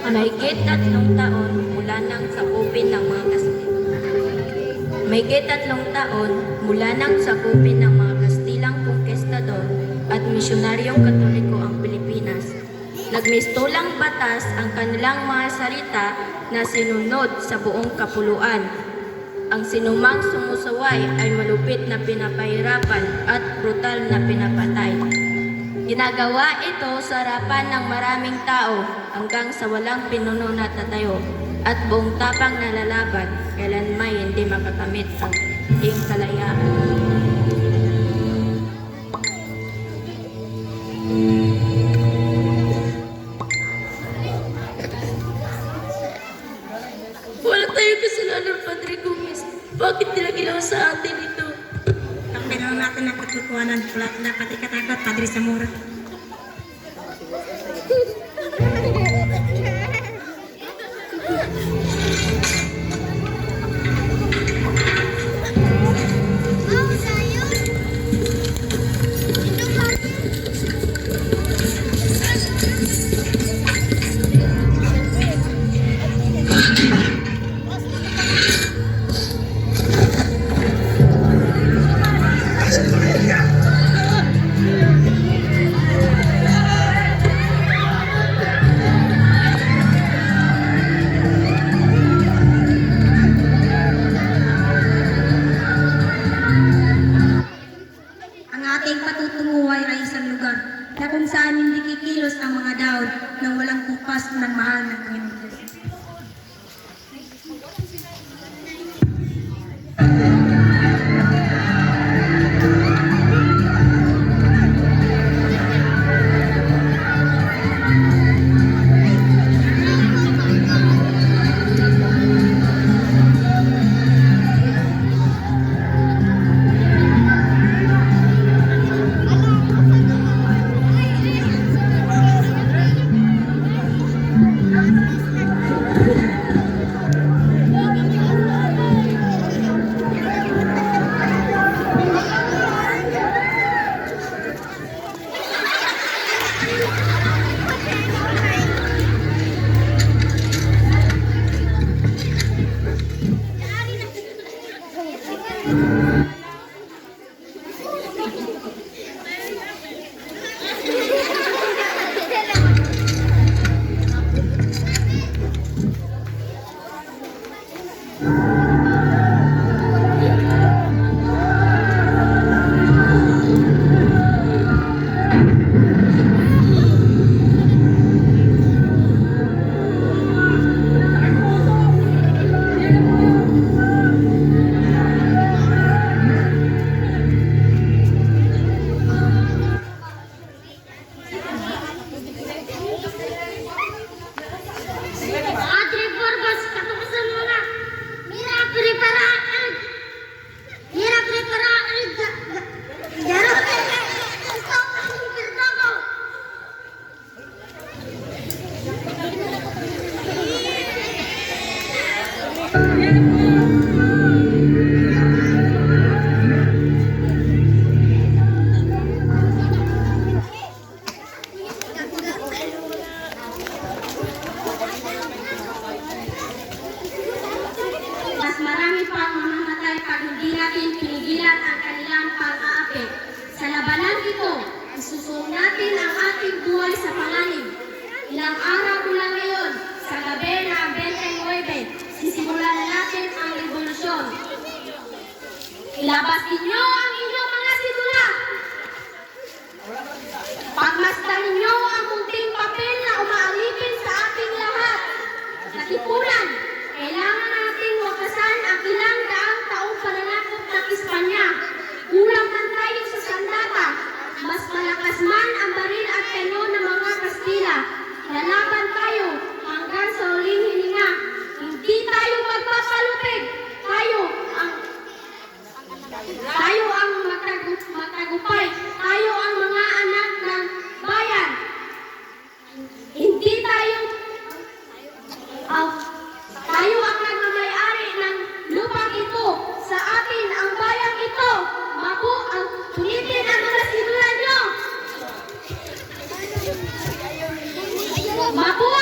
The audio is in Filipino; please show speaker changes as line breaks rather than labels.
Mahigit 3 taon mula nang sakupin ng mga Mahigit 3 taon mula nang sakupin ng mga Kastilang Konkistador at Misyonaryong Katoliko ang Pilipinas. Nagmistulang batas ang kanilang mga salita na sinunod sa buong kapuluan. Ang sinumang sumusaway ay malupit na pinapahirapan at brutal na pinapatay. Ginagawa ito sa harapan ng maraming tao hanggang sa walang pinuno na tatayo at buong tapang na lalaban, kailanman hindi makakamit ang iyong kalayaan.
Wala tayong kasalanan, Padre Gomez. Bakit nila ginawa sa atin ito?
Takpan natin ang pagkukuhanan. Wala dapat ikatakot, Padre Zamora. Patutunguhay ay isang lugar na kung saan hindi kikilos ang mga daon nang walang kupas ng mahal ng Panginoon. Isusuong natin ang ating buhay sa panganib. Ilang araw mula ngayon, sa gabi na 29, sisimulan na natin ang revolusyon. Ilabas ninyo ang inyong mga sidula. Pagmasdan ninyo ang munting papel na umaalipin sa ating lahat. Natipunan, kailangan nating wakasan ang ilang daang taong pananakop ng Espanya. Kulang man tayo sa sandata. Mas malakas man ang baril at kanyon ng mga Kastila. Lalaban tayo hanggang sa huling hininga. Hindi tayo magpapalupig. Tayo Mabuhay